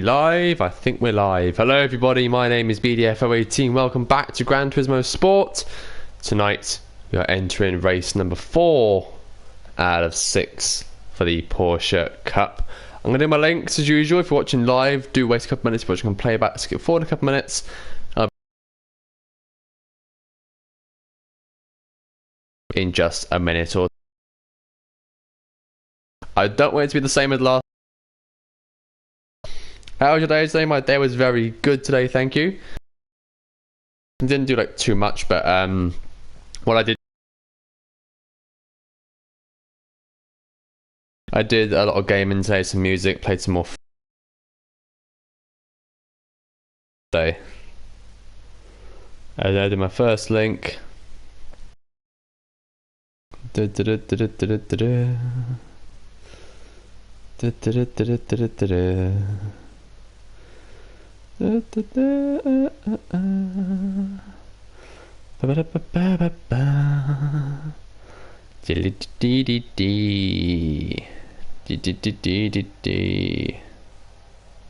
live? I think we're live. Hello everybody, my name is BDF018. Welcome back to Gran Turismo Sport. Tonight we are entering race number 4 out of 6 for the Porsche Cup. I'm going to do my links as usual. If you're watching live, do wait a couple minutes. If you're watching playback, skip forward a couple minutes. In just a minute or I don't want it to be the same as last. How was your day today? My day was very good today, thank you. I didn't do like too much, but what I did a lot of gaming today, some music, played some more day. I did my first link.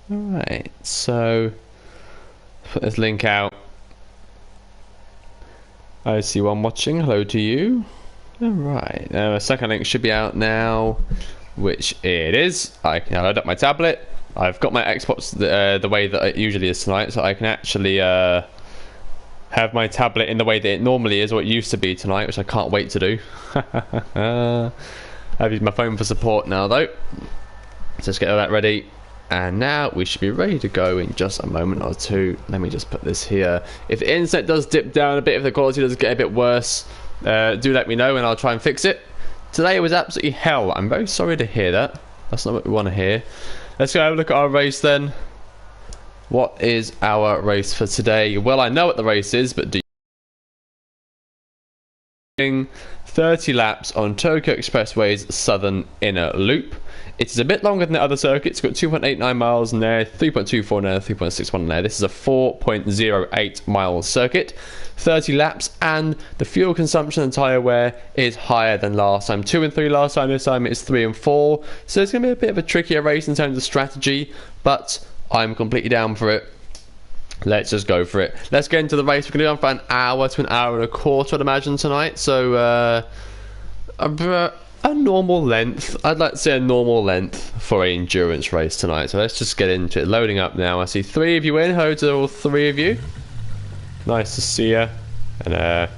Alright, so put this link out. I see one watching, hello to you. Alright, a second link should be out now, which it is. I can load up my tablet. I've got my Xbox the way that it usually is tonight, so I can actually have my tablet in the way that it normally is, or it used to be tonight, which I can't wait to do. I've used my phone for support now though. So let's get all that ready. And now we should be ready to go in just a moment or two. Let me just put this here. If the internet does dip down a bit, if the quality does get a bit worse, do let me know and I'll try and fix it. Today was absolutely hell. I'm very sorry to hear that. That's not what we want to hear. Let's go have a look at our race then. What is our race for today? Well, I know what the race is, but do you 30 laps on Tokyo Expressway's southern inner loop. It is a bit longer than the other circuits. It's got 2.89 miles in there, 3.24 in there, 3.61 in there. This is a 4.08 mile circuit, 30 laps, and the fuel consumption and tyre wear is higher than last time. 2 and 3 last time, this time it's 3 and 4. So it's going to be a bit of a trickier race in terms of strategy, but I'm completely down for it. Let's just go for it. Let's get into the race. We're going to go on for an hour to an hour and a quarter, I'd imagine, tonight. So, a normal length. I'd like to say a normal length for an endurance race tonight. So let's just get into it. Loading up now. I see 3 of you in. Hello to all 3 of you. Nice to see you. And I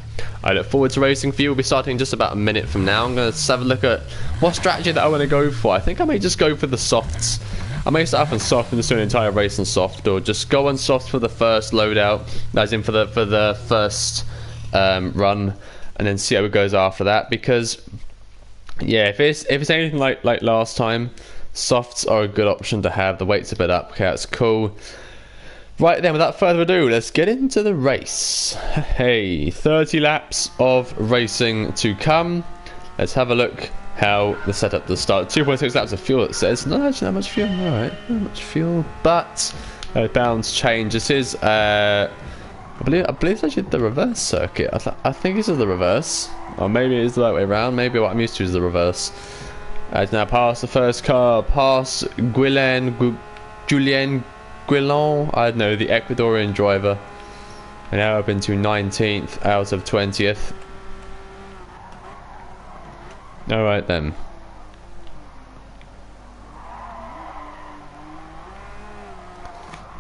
look forward to racing for you. We'll be starting in just about a minute from now. I'm going to have a look at what strategy that I want to go for. I think I may just go for the softs. I may start off on soft and just do an entire race on soft, or just go on soft for the first loadout, as in for the first run, and then see how it goes after that. Because yeah, if it's anything like last time, softs are a good option to have. The weight's a bit up. Okay, that's cool. Right then, without further ado, let's get into the race. Hey, 30 laps of racing to come. Let's have a look how the setup does start. 2.6 laps of fuel, it says. Not actually that much fuel. Alright, not much fuel, but bounds change. This is I believe it's actually the reverse circuit. I think this is the reverse, or maybe it is the right way around. Maybe what I'm used to is the reverse. As now past the first car, past Julien Guillon, I don't know, the Ecuadorian driver. And now up into 19th out of 20th. Alright then.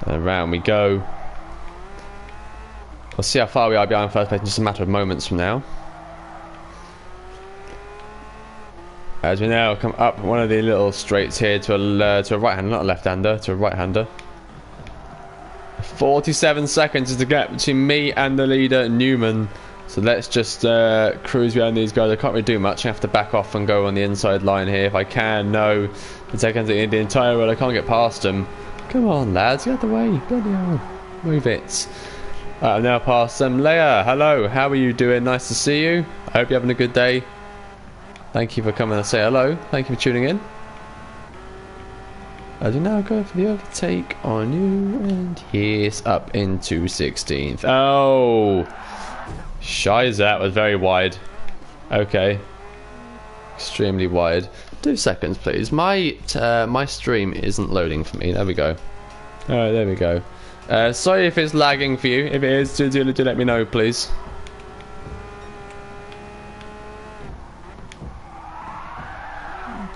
And around we go. We'll see how far we are behind first place in just a matter of moments from now. As we now come up one of the little straights here to a right-hander, not a left-hander, to a right-hander. 47 seconds is the gap between me and the leader, Newman. So let's just cruise behind these guys. I can't really do much. I have to back off and go on the inside line here if I can. No, it's taking the entire road. I can't get past them. Come on, lads, get out the way. Bloody hell. Move it. I'm now past them. Leia, hello. How are you doing? Nice to see you. I hope you're having a good day. Thank you for coming to say hello. Thank you for tuning in. I do now go for the overtake on you. And yes, up into 16th. Oh. Shiz, that was very wide. Okay. Extremely wide. 2 seconds, please. My stream isn't loading for me. There we go. Alright, there we go. Sorry if it's lagging for you. If it is, do let me know, please.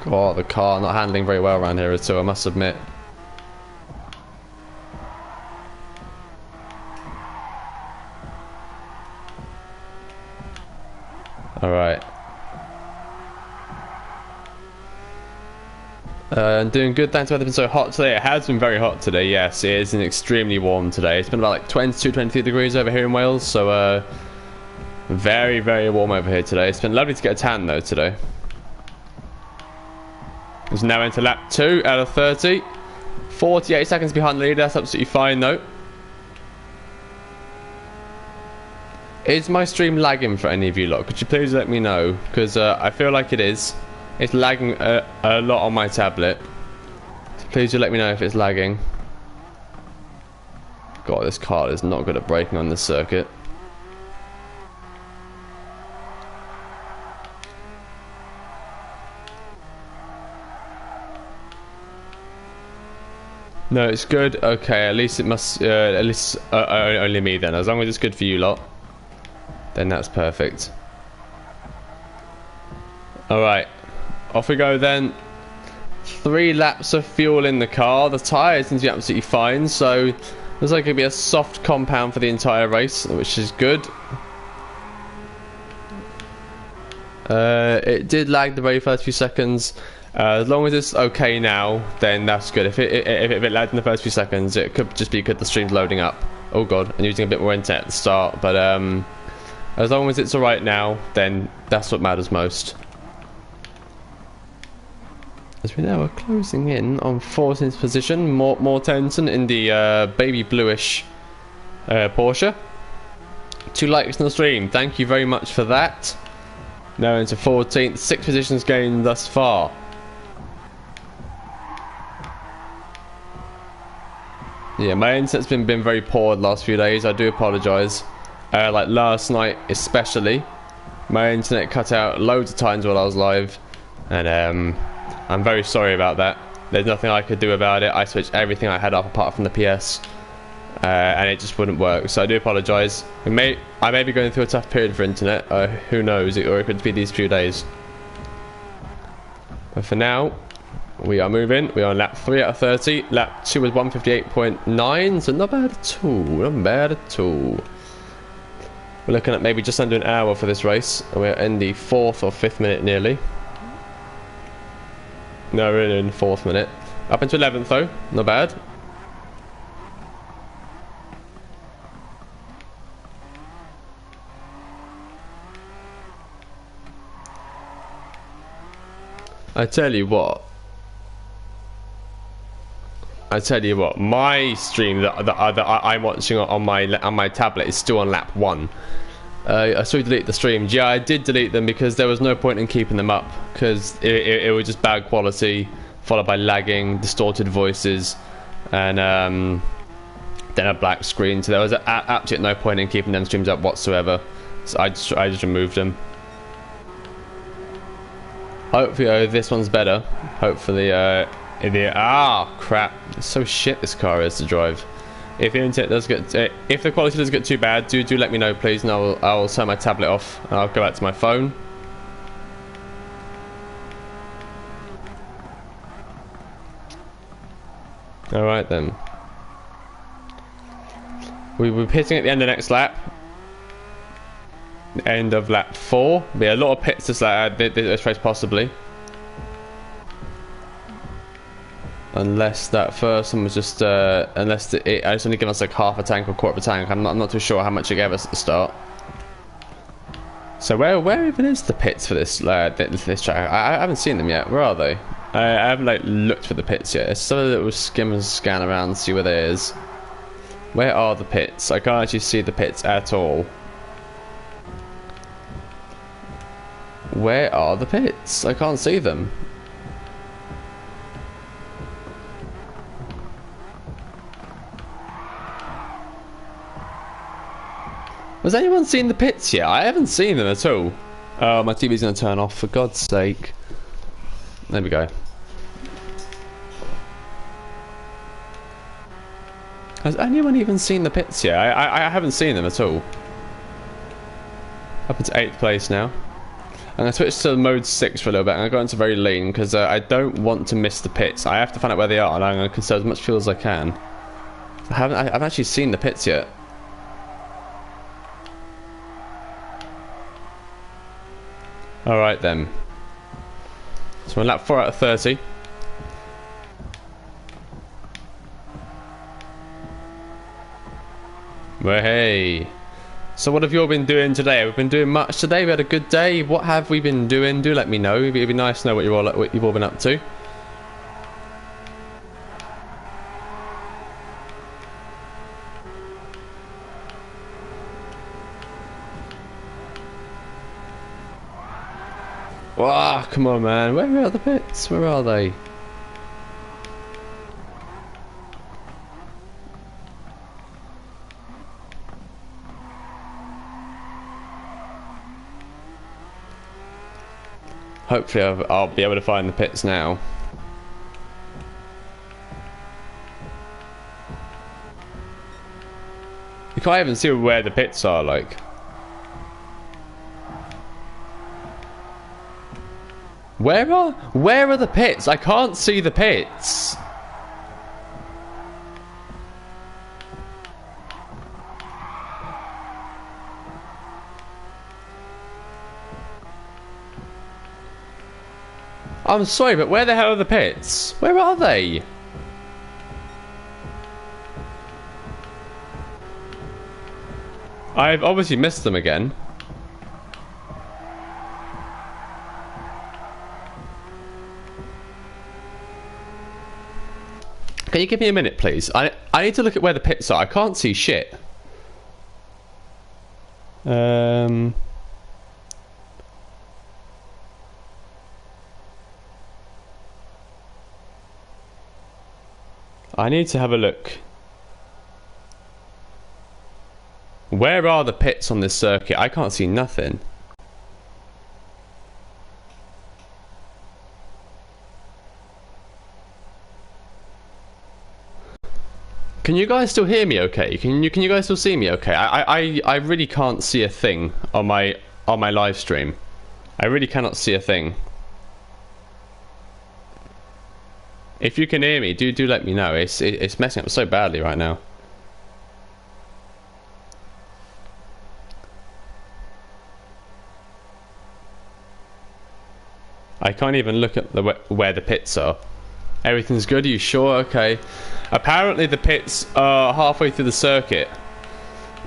God, the car not handling very well around here at all, I must admit. Alright. I'm doing good, thanks for having been so hot today. It has been very hot today, yes. It is extremely warm today. It's been about like 22, 23 degrees over here in Wales, so very, very warm over here today. It's been lovely to get a tan though today. It's now into lap 2 out of 30. 48 seconds behind the leader, that's absolutely fine though. Is my stream lagging for any of you lot? Could you please let me know? Because I feel like it is. It's lagging a lot on my tablet. So please do let me know if it's lagging. God, this car is not good at braking on this circuit. No, it's good. Okay, at least it must. At least only me then. As long as it's good for you lot, then that's perfect. All right. Off we go then. 3 laps of fuel in the car. The tyres seem to be absolutely fine, so looks like it'll be a soft compound for the entire race, which is good. It did lag the very first few seconds. As long as it's okay now, then that's good. If it lagged in the first few seconds, it could just be good the stream's loading up. Oh god, and using a bit more internet at the start, but as long as it's alright now, then that's what matters most. As we now are closing in on 14th position, Mortensen in the baby bluish Porsche. 2 likes on the stream, thank you very much for that. Now into 14th, 6 positions gained thus far. Yeah, my internet's been very poor the last few days, I do apologise. Like last night especially, my internet cut out loads of times while I was live, and I'm very sorry about that. There's nothing I could do about it. I switched everything I had up apart from the PS, and it just wouldn't work. So I do apologise. I may be going through a tough period for internet. Who knows? Or it could be these few days. But for now, we are moving. We are on lap 3 out of 30. Lap 2 was 158.9, so not bad at all. Not bad at all. We're looking at maybe just under an hour for this race, and we're in the 4th or 5th minute nearly. No, we're in the 4th minute. Up into 11th though, not bad. I tell you what, my stream that I'm watching on my tablet is still on lap 1. I saw you delete the streams. Yeah, I did delete them because there was no point in keeping them up, because it was just bad quality, followed by lagging, distorted voices, and then a black screen. So there was absolutely no point in keeping them streams up whatsoever. So I just removed them. Hopefully this one's better. Hopefully crap, it's so shit this car is to drive. If the internet does get, if the quality does get too bad, do let me know, please, and I'll turn my tablet off and I'll go back to my phone. All right then. We'll be pitting at the end of next lap. The end of lap 4. Be a lot of pits this race possibly. Unless that first one was just, unless it's only given us like half a tank or quarter of a tank. I'm not too sure how much it gave us at the start. So where even is the pits for this this track? I haven't seen them yet. Where are they? I haven't like looked for the pits yet. It's sort of a little skim and scan around and see where there is. Where are the pits? I can't actually see the pits at all. Where are the pits? I can't see them. Has anyone seen the pits yet? I haven't seen them at all. Oh, my TV's going to turn off, for God's sake. There we go. Has anyone even seen the pits yet? I haven't seen them at all. Up into 8th place now. I'm going to switch to mode 6 for a little bit. I'm going to go into very lean because I don't want to miss the pits. I have to find out where they are, and I'm going to conserve as much fuel as I can. I haven't actually seen the pits yet. Alright then. So we're on lap 4 out of 30. Well, hey. So what have you all been doing today? We've been doing much today. We had a good day. What have we been doing? Do let me know. It'd be nice to know what you've all been up to. Wow, come on, man. Where are the pits? Where are they? Hopefully I'll be able to find the pits now. You can't even see where the pits are, like. Where are the pits? I can't see the pits. I'm sorry, but where the hell are the pits? Where are they? I've obviously missed them again. Can you give me a minute, please? I need to look at where the pits are. I can't see shit. I need to have a look. Where are the pits on this circuit? I can't see nothing. Can you guys still hear me okay? Can you guys still see me okay? I really can't see a thing on my live stream. I really cannot see a thing. If you can hear me, do let me know. It's messing up so badly right now. I can't even look at where the pits are. Everything's good? Are you sure? Okay. Apparently the pits are halfway through the circuit,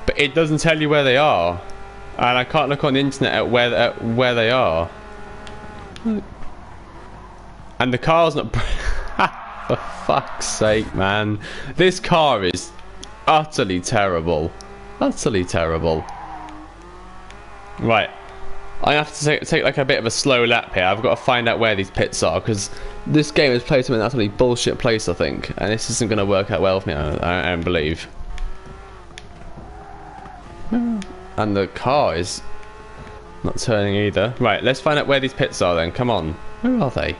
but it doesn't tell you where they are, and I can't look on the internet at where they are. And the car's not. For fuck's sake, man! This car is utterly terrible. Utterly terrible. Right. I have to take like a bit of a slow lap here. I've got to find out where these pits are, because this game has placed them in an utterly bullshit place, I think, and this isn't going to work out well for me, I don't believe. And the car is not turning either. Right, let's find out where these pits are then. Come on. Where are they?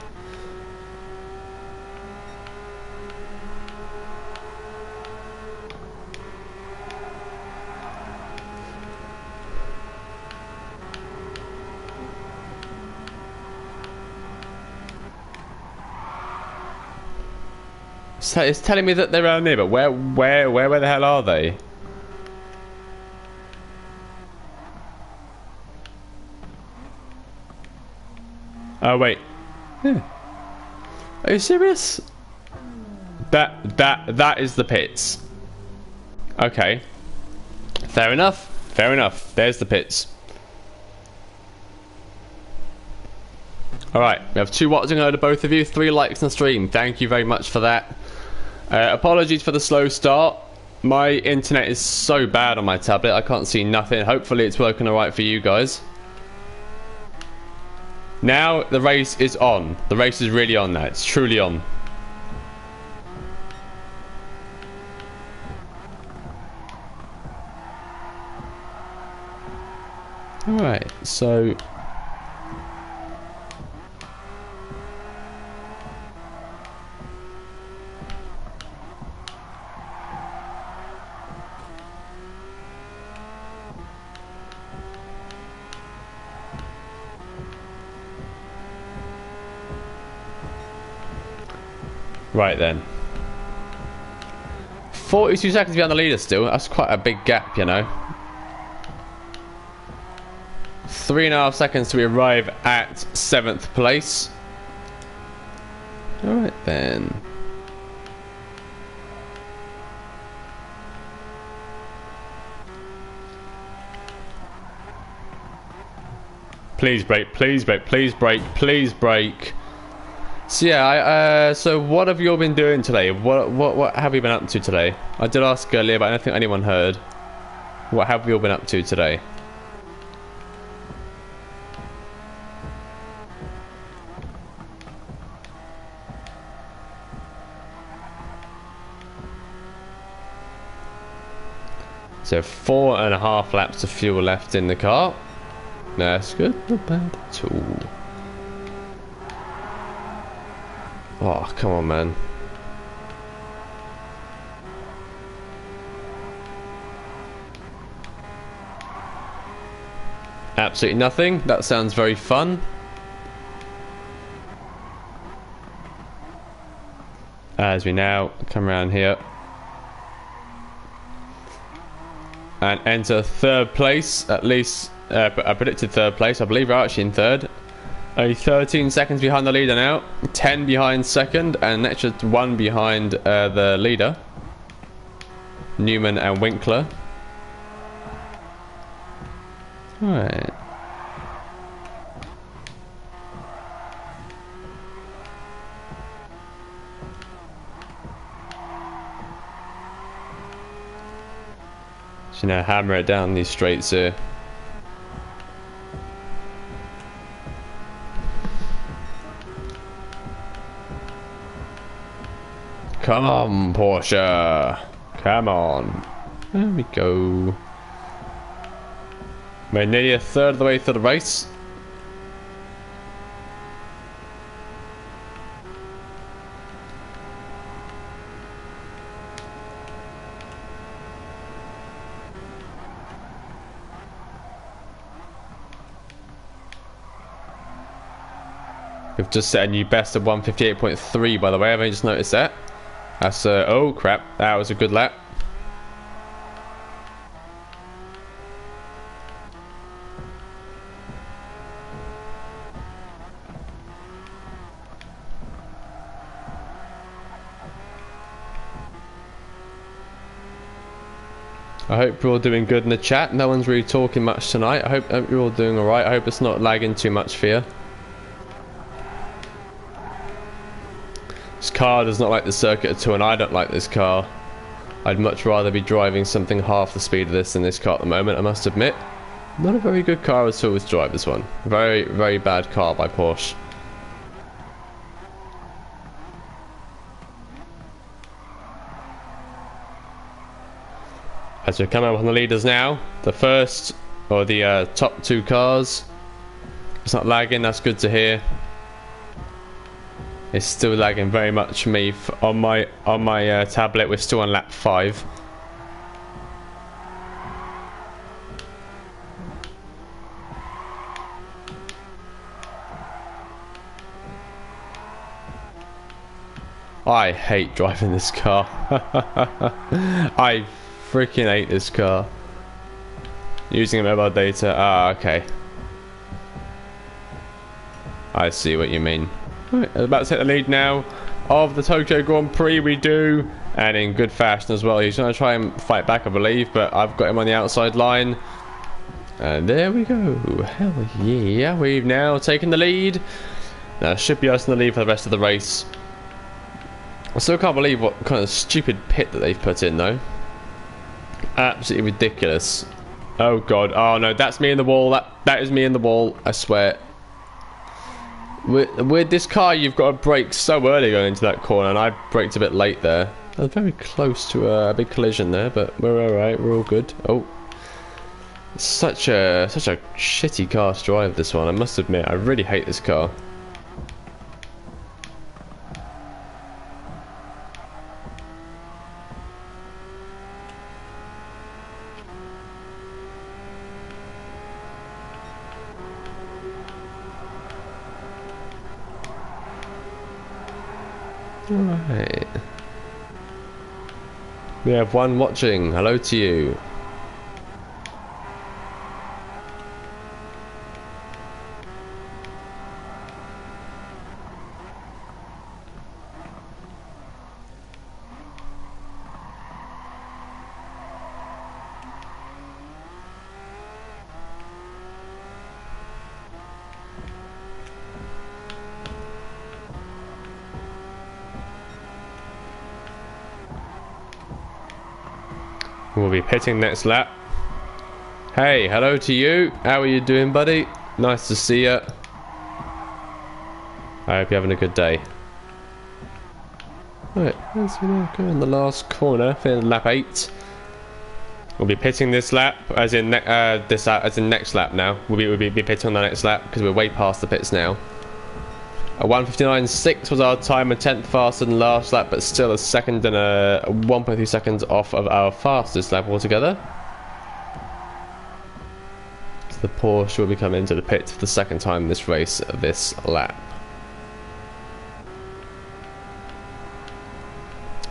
So it's telling me that they're around here, but where the hell are they? Oh wait. Yeah. Are you serious? That is the pits. Okay. Fair enough. Fair enough. There's the pits. Alright, we have 2 watching over to both of you, 3 likes on the stream. Thank you very much for that. Apologies for the slow start. My internet is so bad on my tablet, I can't see nothing. Hopefully it's working alright for you guys. Now the race is on. The race is really on now. It's truly on. Alright, so... Right then. 42 seconds behind the leader still. That's quite a big gap, you know. 3.5 seconds to arrive at 7th place. Alright then. Please brake, please brake, please brake, please brake. So yeah, so what have you all been doing today? What have you been up to today? I did ask earlier, but I don't think anyone heard. What have you all been up to today? So 4.5 laps of fuel left in the car. That's good, not bad at all. Oh, come on, man. Absolutely nothing. That sounds very fun. As we now come around here and enter 3rd place, at least I predicted 3rd place. I believe we're actually in 3rd. Only 13 seconds behind the leader now, 10 behind 2nd, and an extra 1 behind the leader, Newman and Winkler. Alright. So now hammer it down these straights here. Come on, Porsche. Come on. There we go. We're nearly a third of the way through the race. We've just set a new best of 158.3, by the way. I've only just noticed that. That's oh crap, that was a good lap. I hope you're all doing good in the chat. No one's really talking much tonight. I hope you're all doing alright. I hope it's not lagging too much for you. This car does not like the circuit at all, and I don't like this car. I'd much rather be driving something half the speed of this than this car at the moment, I must admit. Not a very good car at all to drive, this one. Very, very bad car by Porsche. As we're coming up on the leaders now, the first, or the top 2 cars. It's not lagging, that's good to hear. It's still lagging very much for me on my tablet. We're still on lap 5. I hate driving this car. I freaking hate this car. Using mobile data. Ah, okay. I see what you mean. Right, about to take the lead now of the Tokyo Grand Prix. We do, and in good fashion as well. He's going to try and fight back, I believe, but I've got him on the outside line. And there we go. Hell yeah, we've now taken the lead. Now it should be us in the lead for the rest of the race. I still can't believe what kind of stupid pit that they've put in, though. Absolutely ridiculous. Oh god, oh no, that's me in the wall. That is me in the wall, I swear. With this car, you've got to brake so early going into that corner, and I braked a bit late there. I was very close to a big collision there, but we're alright, we're all good. Oh, such a shitty car to drive, this one, I must admit. I really hate this car. Alright. We have one watching. Hello to you. We'll be pitting next lap. Hey, hello to you. How are you doing, buddy? Nice to see you. I hope you're having a good day. Right, let's go in the last corner for lap 8. We'll be pitting this lap, as in next lap now. We'll be pitting on the next lap because we're way past the pits now. A 1:59.6 was our time, a 10th faster than last lap, but still a second and a 1.3 seconds off of our fastest lap altogether. So the Porsche will be coming into the pit for the second time in this race, this lap.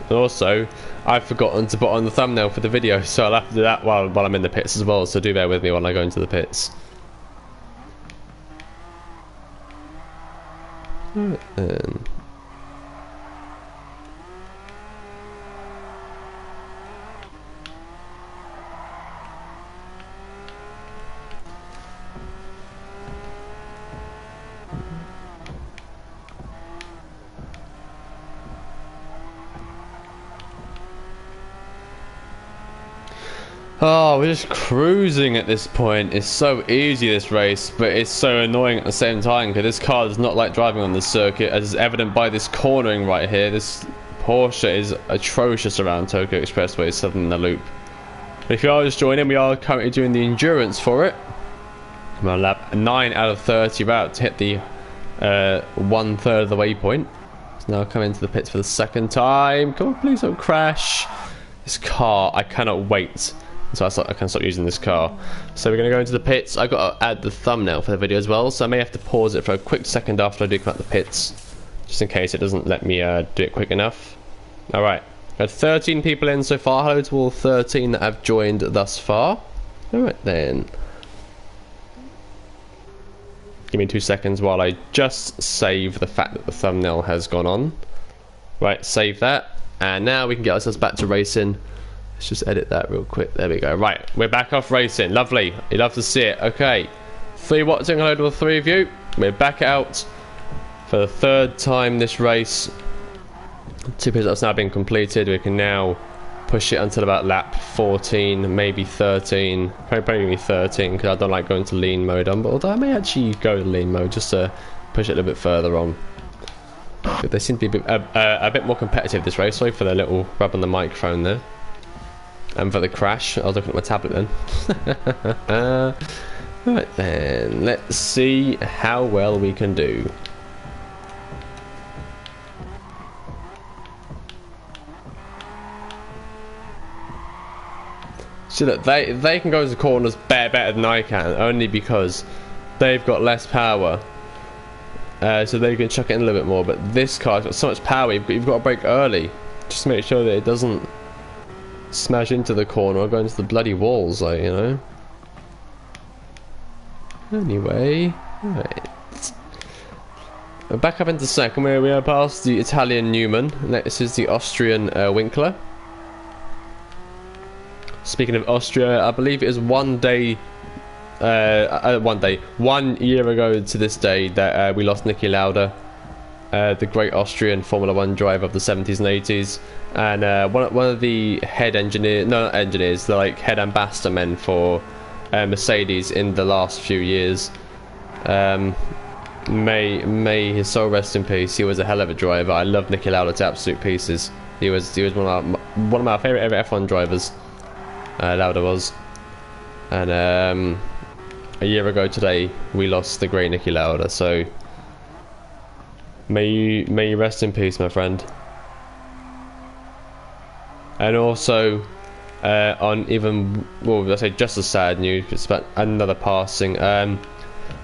And also, I've forgotten to put on the thumbnail for the video, so I'll have to do that while I'm in the pits as well, so do bear with me while I go into the pits. Right then. Oh, we're just cruising at this point. It's so easy, this race, but it's so annoying at the same time because this car does not like driving on the circuit, as is evident by this cornering right here. This Porsche is atrocious around Tokyo Expressway southern in the loop. But if you are just joining, we are currently doing the endurance for it. We're on lap 9 out of 30, about to hit the 1/3 of the waypoint. So now coming into the pits for the second time. Come on, please don't crash. This car, I cannot wait. So I can stop using this car. So we're going to go into the pits. I've got to add the thumbnail for the video as well, so I may have to pause it for a quick second after I do come out the pits, just in case it doesn't let me do it quick enough. Alright, we have 13 people in so far. Hello to all 13 that have joined thus far. Alright then. Give me 2 seconds while I just save the fact that the thumbnail has gone on. Right, save that. And now we can get ourselves back to racing. Let's just edit that real quick. There we go. Right, we're back off racing. Lovely. You love to see it. Okay. 3 watching. Hello to all 3 of you. We're back out for the 3rd time this race. 2 pits that's now been completed. We can now push it until about lap 14, maybe 13. Probably 13 because I don't like going to lean mode on. But although I may actually go to lean mode just to push it a little bit further on. But they seem to be a bit more competitive this race. Sorry for the little rub on the microphone there. And for the crash, I was looking at my tablet then. Right then, let's see how well we can do. So that they can go into corners better than I can, only because they've got less power. So they can chuck it in a little bit more. But this car's got so much power, you've got to brake early. Just to make sure that it doesn't smash into the corner or go into the bloody walls, like, you know. Anyway, right. We're back up into second where we are past the Italian Newman. Next is the Austrian Winkler. Speaking of Austria, I believe it is 1 year ago to this day that we lost Niki Lauda, the great Austrian Formula 1 driver of the 70s and 80s, and one of the head engineers, no, not engineers, they're like head ambassador men for Mercedes in the last few years. May his soul rest in peace. He was a hell of a driver. I love Niki Lauda to absolute pieces. He was one of my favourite ever F1 drivers. Lauda was, and a year ago today we lost the great Niki Lauda. So may you rest in peace, my friend. And also, on even, well, let's say just as sad news, it's about another passing.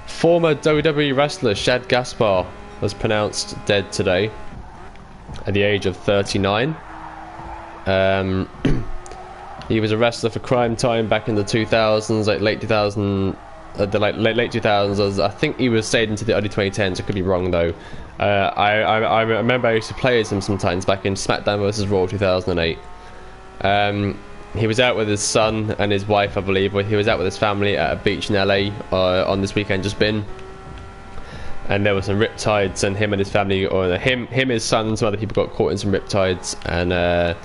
Former WWE wrestler Shad Gaspar was pronounced dead today. at the age of 39. He was a wrestler for Crime Time back in the 2000s, like late 2000s. Late 2000s. I think he was stayed into the early 2010s. I could be wrong though. I remember I used to play as him sometimes back in SmackDown vs Raw 2008. He was out with his son and his wife, I believe. He was out with his family at a beach in LA on this weekend just been. And there were some riptides, and him and his family, or his son and some other people got caught in some riptides, and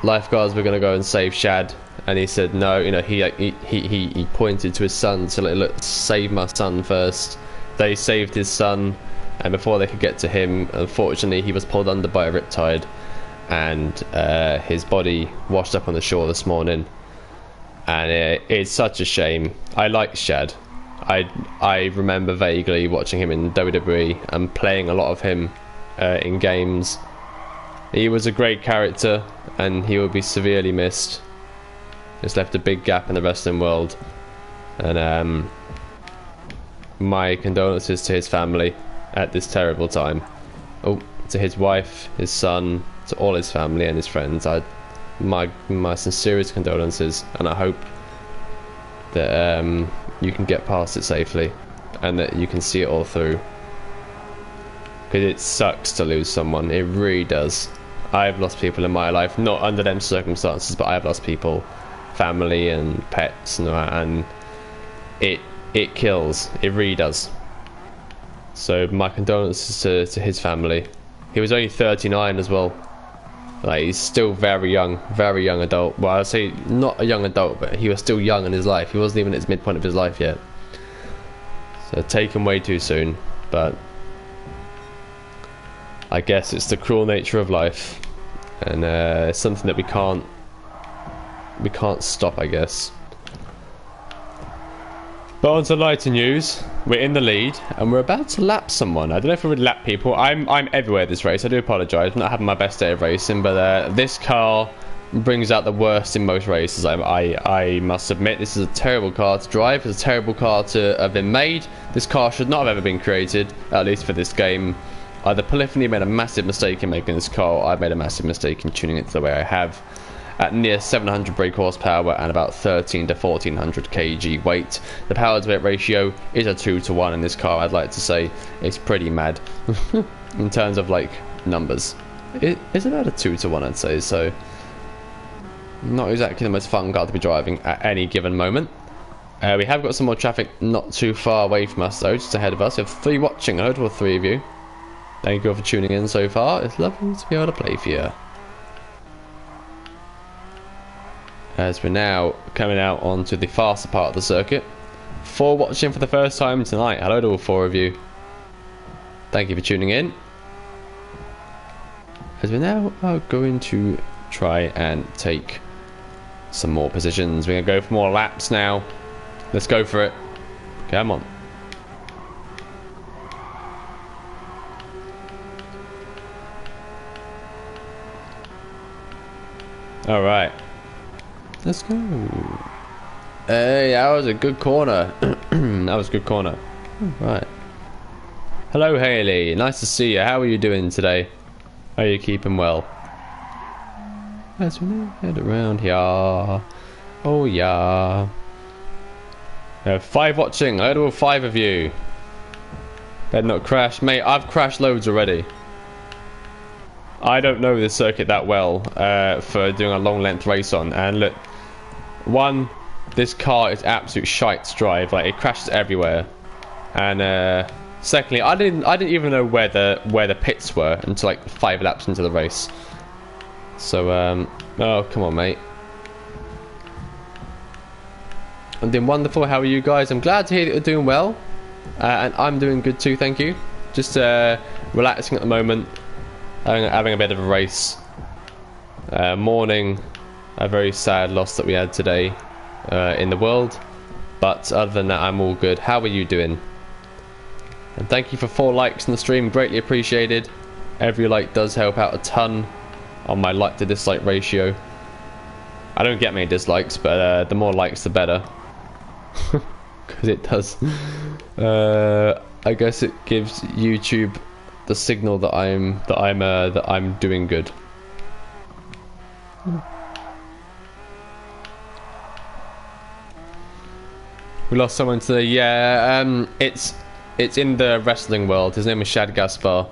lifeguards were going to go and save Shad, and he said no. You know, he pointed to his son, so like, look, save my son first. They saved his son, and before they could get to him, unfortunately, he was pulled under by a riptide, and his body washed up on the shore this morning. And it's such a shame. I like Shad. I remember vaguely watching him in WWE and playing a lot of him in games. He was a great character, and he will be severely missed. It's left a big gap in the wrestling world, and my condolences to his family at this terrible time. Oh, to his wife, his son, to all his family and his friends, my sincerest condolences, and I hope that you can get past it safely, and that you can see it all through, because it sucks to lose someone. It really does. I've lost people in my life, not under them circumstances, but I've lost people, family and pets, and it kills. It really does. So my condolences to his family. He was only 39 as well. Like, he's still very young adult. Well, I'd say not a young adult, but he was still young in his life. He wasn't even at his midpoint of his life yet. So taken way too soon. But I guess it's the cruel nature of life, and it's something that we can't stop, I guess. But on to lighter news. We're in the lead, and we're about to lap someone. I don't know if we would lap people. I'm everywhere this race. I do apologise. I'm not having my best day of racing, but this car brings out the worst in most races. I must admit, this is a terrible car to drive. It's a terrible car to have been made. This car should not have ever been created, at least for this game. Either Polyphony made a massive mistake in making this car, or I've made a massive mistake in tuning it the way I have. At near 700 brake horsepower and about 13 to 1400 kg weight, the power to weight ratio is a 2-to-1 in this car. I'd like to say it's pretty mad in terms of like numbers. It's about a 2-to-1, I'd say. So not exactly the most fun car to be driving at any given moment. We have got some more traffic not too far away from us though, just ahead of us. We have 3 watching. Hello to all 3 of you. Thank you all for tuning in so far. It's lovely to be able to play for you. As we're now coming out onto the faster part of the circuit. 4 watching for the first time tonight. Hello to all 4 of you. Thank you for tuning in. As we now are going to try and take some more positions. We're going to go for more laps now. Let's go for it. Come on. Alright. Let's go. Hey, that was a good corner. That was a good corner. Right. Hello, Haley. Nice to see you. How are you doing today? Are you keeping well? As we now head around here. Oh, yeah. We have 5 watching. I had 5 of you. Better not crash. Mate, I've crashed loads already. I don't know this circuit that well for doing a long length race on. And look. One, this car is absolute shite to drive. Like, it crashes everywhere. And secondly, I didn't even know where the pits were until like 5 laps into the race. So oh, come on, mate. I'm doing wonderful. How are you guys? I'm glad to hear that you're doing well, and I'm doing good too. Thank you. Just relaxing at the moment, having a bit of a race. Mourning a very sad loss that we had today in the world, but other than that, I'm all good. How are you doing? And thank you for 4 likes on the stream, greatly appreciated. Every like does help out a ton on my like to dislike ratio. I don't get many dislikes, but the more likes the better, because it does I guess it gives YouTube the signal that I'm doing good. We lost someone today. Yeah, it's in the wrestling world. His name is Shad Gaspar.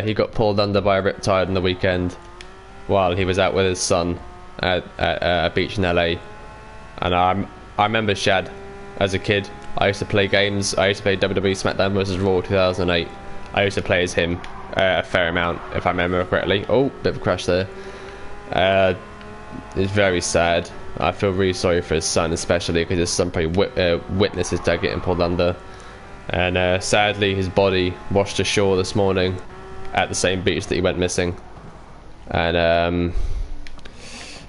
He got pulled under by a riptide on the weekend while he was out with his son at a beach in LA. And I remember Shad as a kid. I used to play games. I used to play WWE SmackDown vs. Raw 2008. I used to play as him a fair amount, if I remember correctly. Oh, bit of a crash there. It's very sad. I feel really sorry for his son, especially because his son probably witnessed his dad getting pulled under. And sadly, his body washed ashore this morning at the same beach that he went missing. And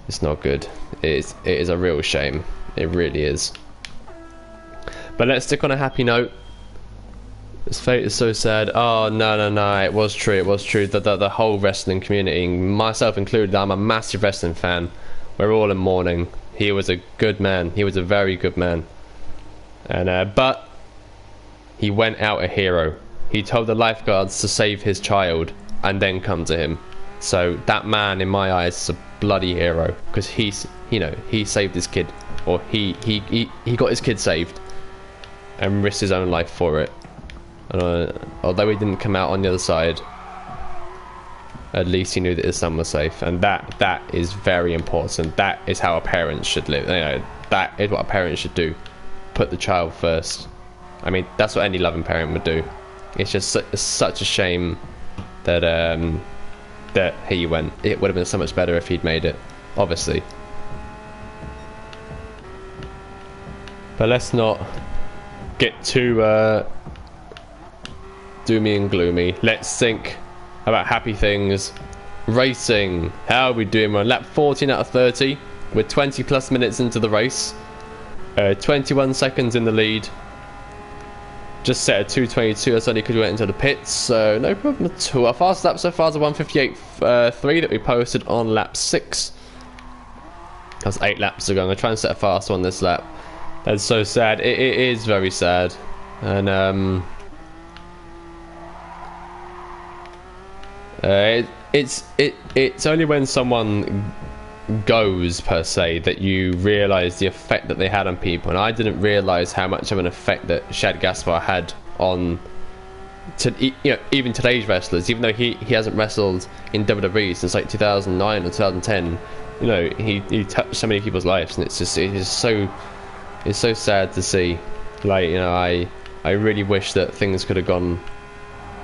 it's not good. It is a real shame. It really is. But let's stick on a happy note. His fate is so sad. Oh, no. It was true. It was true. The whole wrestling community, myself included, I'm a massive wrestling fan. We're all in mourning. He was a good man. He was a very good man. And but he went out a hero. He told the lifeguards to save his child and then come to him. So that man, in my eyes, is a bloody hero because he saved his kid, or he got his kid saved and risked his own life for it. Although he didn't come out on the other side, at least he knew that his son was safe, and that is very important. That is how a parent should live. That is what a parent should do. Put the child first. I mean, that's what any loving parent would do. It's just such a shame that that he went. It would have been so much better if he'd made it, obviously. But let's not get too doomy and gloomy. Let's think about happy things. Racing. How are we doing? We're on lap 14 out of 30. We're 20 plus minutes into the race. 21 seconds in the lead. Just set a 2:22. That's only because we went into the pits, so no problem at all. Our fast lap so far is a 1:58.3 that we posted on lap 6. That's 8 laps ago. I'm going to try and set a fast one this lap. That's so sad. It is very sad. And it's only when someone goes, per se, that you realise the effect that they had on people. And I didn't realise how much of an effect that Shad Gaspar had on even today's wrestlers. Even though he hasn't wrestled in WWE since like 2009 or 2010, he touched so many people's lives, and it's so sad to see. Like, I really wish that things could have gone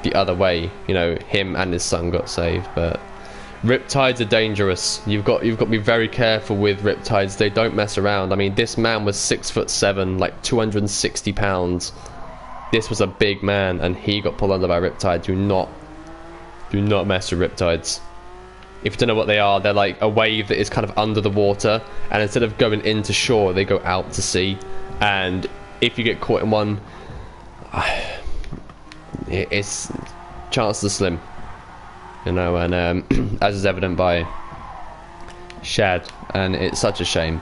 the other way. Him and his son got saved, but riptides are dangerous. You've got to be very careful with riptides. They don't mess around. I mean, this man was 6'7", like 260 pounds. This was a big man, and he got pulled under by a riptide. Do not mess with riptides. If you don't know what they are, they're like a wave that is kind of under the water, and instead of going into shore, they go out to sea. And if you get caught in one, it's chances are slim. And as is evident by Shad, and it's such a shame.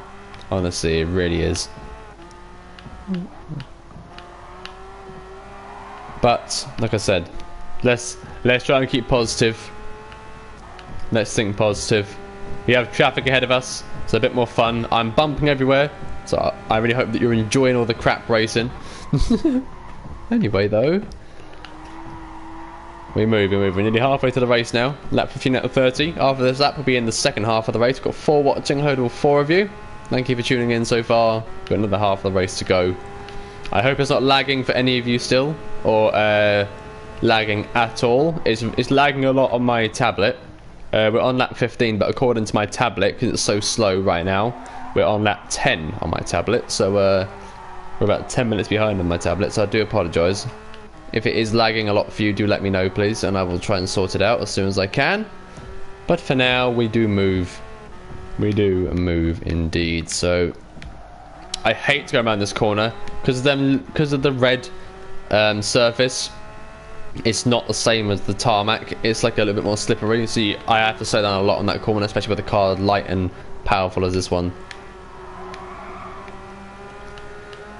Honestly, it really is. But like I said, let's try and keep positive. Let's think positive. We have traffic ahead of us. It's a bit more fun. I'm bumping everywhere, so I really hope that you're enjoying all the crap racing. Anyway, though, we're moving. We're nearly halfway to the race now. Lap 15 out of 30. After this lap, we'll be in the second half of the race. We've got 4 watching, a total of 4 of you. Thank you for tuning in so far. We've got another half of the race to go. I hope it's not lagging for any of you still, or lagging at all. It's lagging a lot on my tablet. We're on lap 15, but according to my tablet, because it's so slow right now, we're on lap 10 on my tablet. So we're about 10 minutes behind on my tablet, so I do apologise. If it is lagging a lot for you, do let me know, please, and I will try and sort it out as soon as I can. But for now, we do move. We do move indeed. So I hate to go around this corner because of the red surface. It's not the same as the tarmac. It's like a little bit more slippery. So I have to slow down a lot on that corner, especially with a car light and powerful as this one.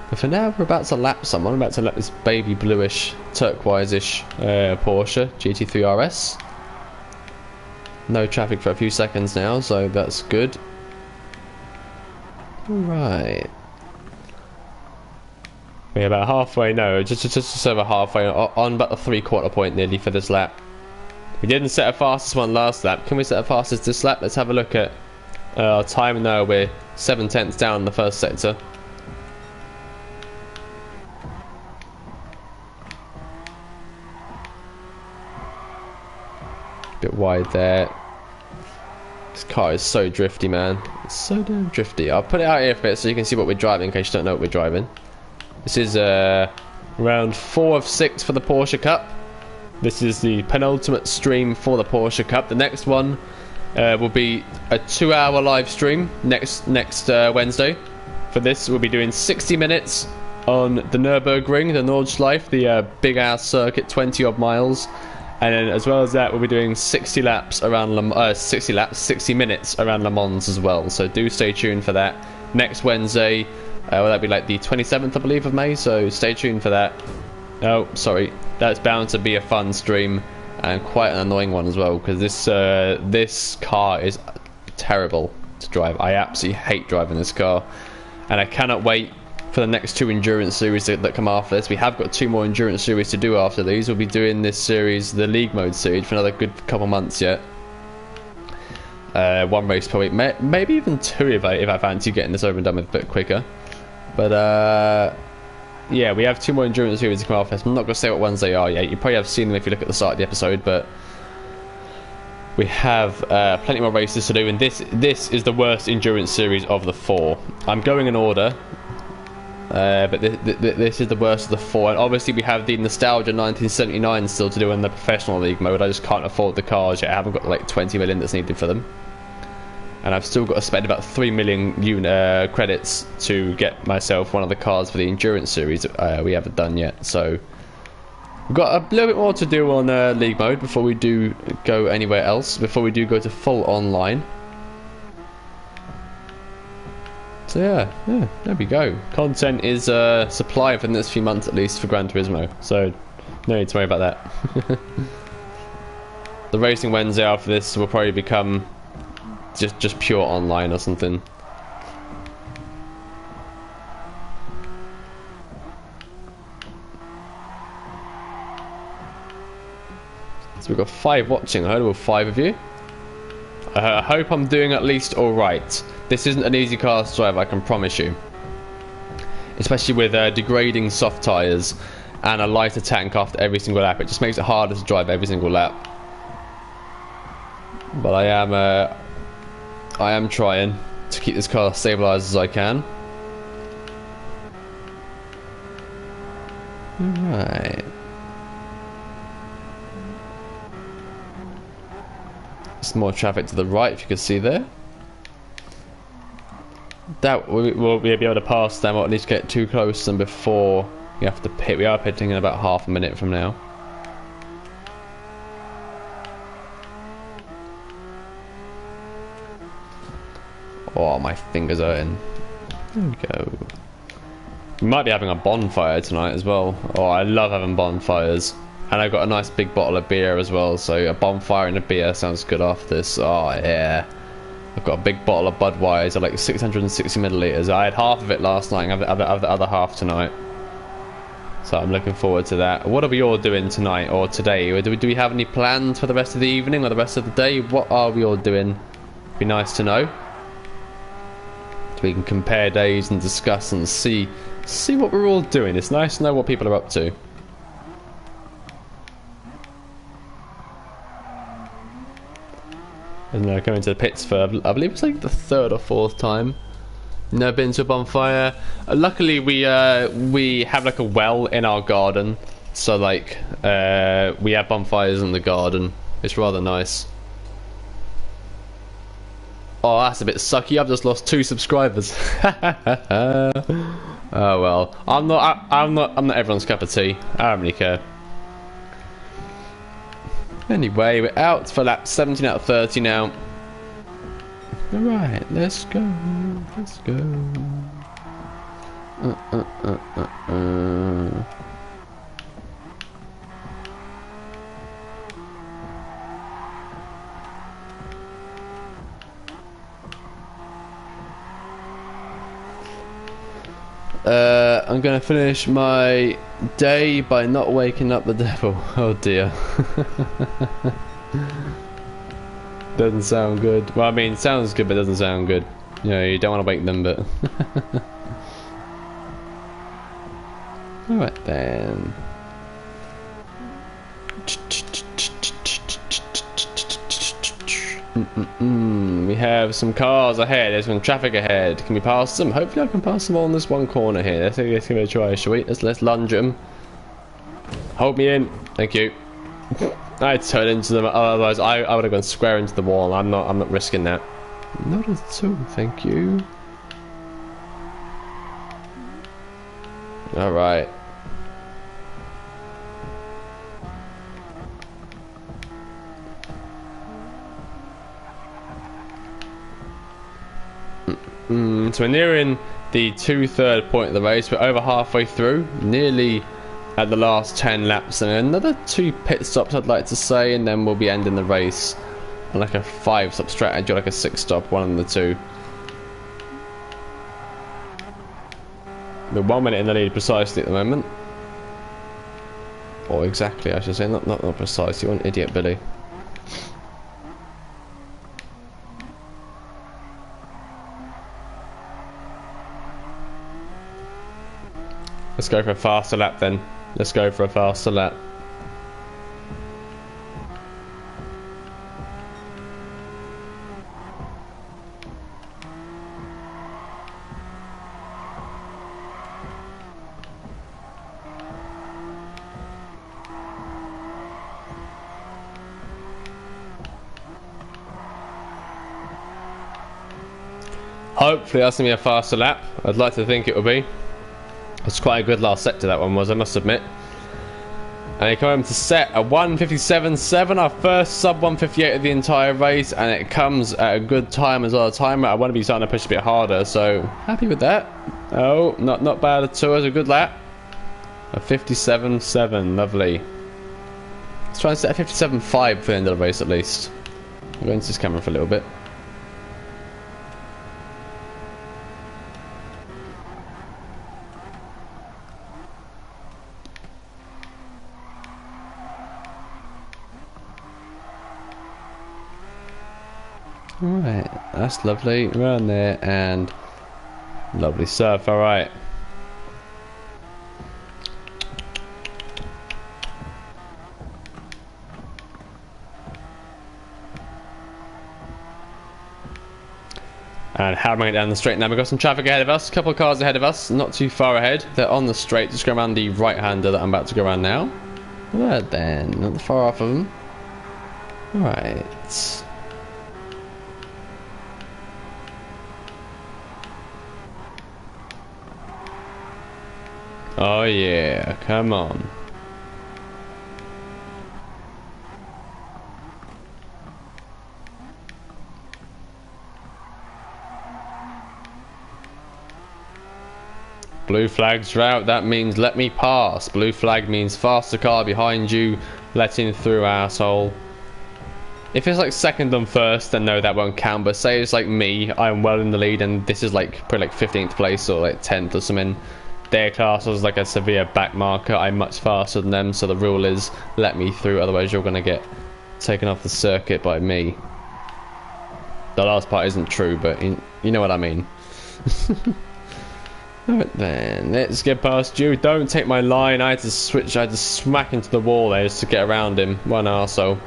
But for now, we're about to lap someone. We're about to lap this baby bluish, turquoise-ish Porsche GT3 RS. No traffic for a few seconds now, so that's good. Right. We're about halfway, no, just over halfway, on about the 3/4 point nearly for this lap. We didn't set a fastest one last lap. Can we set a fastest this lap? Let's have a look at our time now. We're 7/10 down in the first sector. Bit wide there. This car is so drifty, man. It's so damn drifty. I'll put it out here for it so you can see what we're driving in case you don't know what we're driving. This is round 4 of 6 for the Porsche Cup. This is the penultimate stream for the Porsche Cup. The next one will be a 2-hour live stream next Wednesday. For this, we'll be doing 60 minutes on the Nürburgring, the Nordschleife, the big ass circuit, 20 odd miles. And then, as well as that, we'll be doing 60 minutes around Le Mans as well. So do stay tuned for that. Next Wednesday, well, that'll be like the 27th, I believe, of May. So stay tuned for that. Oh, sorry, that's bound to be a fun stream and quite an annoying one as well, because this car is terrible to drive. I absolutely hate driving this car, and I cannot wait for the next 2 endurance series that come after this. We have got 2 more endurance series to do after these. We'll be doing this series, the league mode series, for another good couple months yet. 1 race per week, maybe even 2 if I fancy getting this over and done with a bit quicker. But yeah, we have 2 more endurance series to come after this. I'm not going to say what ones they are yet. You probably have seen them if you look at the start of the episode, but we have plenty more races to do, and this is the worst endurance series of the 4. I'm going in order. But this is the worst of the 4, and obviously we have the Nostalgia 1979 still to do in the professional league mode. I just can't afford the cars yet. I haven't got like 20 million that's needed for them, and I've still got to spend about 3 million credits to get myself one of the cars for the endurance series we haven't done yet. So we've got a little bit more to do on league mode before we do go anywhere else, before we do go to full online. So yeah, there we go. Content is supplied for the next few months at least for Gran Turismo, so no need to worry about that. The Racing Wednesday after this will probably become just pure online or something. So we've got 5 watching. I heard there were 5 of you. I hope I'm doing at least alright. This isn't an easy car to drive, I can promise you. Especially with degrading soft tyres and a lighter tank after every single lap. It just makes it harder to drive every single lap. But I am trying to keep this car stabilised as I can. Right. Some more traffic to the right, if you can see there. That we'll be able to pass them, or at least get too close to them before we have to pit. We are pitting in about half a minute from now. Oh, my fingers are hurting. There we go. We might be having a bonfire tonight as well. Oh, I love having bonfires. And I've got a nice big bottle of beer as well, so a bonfire and a beer sounds good after this. Oh yeah. I've got a big bottle of Budweiser, like 660 millilitres. I had half of it last night, and I have the other half tonight. So I'm looking forward to that. What are we all doing tonight or today? Do we have any plans for the rest of the evening or the rest of the day? What are we all doing? Be nice to know. So we can compare days and discuss and see what we're all doing. It's nice to know what people are up to. And going to the pits for, I believe it's like the 3rd or 4th time. Never been to a bonfire. Luckily, we have like a well in our garden, so like we have bonfires in the garden. It's rather nice. Oh, that's a bit sucky. I've just lost 2 subscribers. Oh well, I'm not everyone's cup of tea. I don't really care. Anyway, we're out for lap 17 out of 30 now. Alright, let's go. Let's go. I'm gonna finish my day by not waking up the devil. Oh dear. Doesn't sound good. Well, I mean, sounds good, but doesn't sound good. You know, you don't want to wake them, but... Alright then. We have some cars ahead. There's some traffic ahead. Can we pass them? Hopefully I can pass them all in this one corner here. Let's give it a try, shall we? Let's lunge them. Hold me in. Thank you. I turn into them, otherwise I would have gone square into the wall. I'm not risking that. Not at all, thank you. Alright. So we're nearing the 2/3 point of the race. We're over halfway through, nearly at the last 10 laps, and another 2 pit stops I'd like to say, and then we'll be ending the race on like a 5-stop strategy or like a 6-stop, one of the two. We're 1 minute in the lead precisely at the moment. Or exactly, I should say, not precisely. One idiot Billy. Let's go for a faster lap then. Let's go for a faster lap. Hopefully that's going to be a faster lap. I'd like to think it will be. It's quite a good last sector that one was, I must admit. And they come home to set a 1:57.7, our first sub 1:58 of the entire race, and it comes at a good time as well. A timer I want to be starting to push a bit harder, so happy with that. Oh, not bad at all. It's a good lap. A 57.7, lovely. Let's try and set a 57.5 for the end of the race at least. I'll go into this camera for a little bit. Alright, that's lovely. Around there, and lovely surf, alright. And hammering it down the straight now. We've got some traffic ahead of us, a couple of cars ahead of us, not too far ahead. They're on the straight, just go around the right-hander that I'm about to go around now. Alright then, not far off of them. Alright. Oh yeah, come on. Blue flag's out, that means let me pass. Blue flag means faster car behind you, letting through, asshole. If it's like second and first, then no, that won't count. But say it's like me, I'm well in the lead, and this is like probably like 15th place or like 10th or something. Their class was like a severe back marker. I'm much faster than them, so the rule is let me through, otherwise you're going to get taken off the circuit by me. The last part isn't true, but you know what I mean. Alright then, let's get past you. Don't take my line. I had to switch, I had to smack into the wall there just to get around him. One arsehole.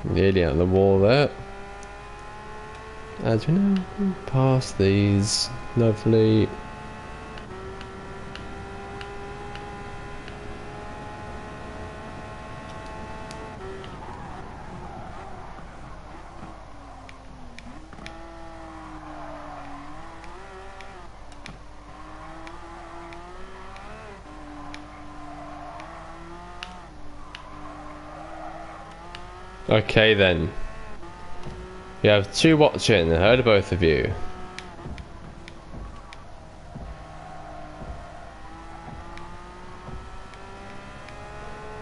Nearly on the wall there. As we know, past these. Lovely. Okay then. We have 2 watching. I heard of both of you.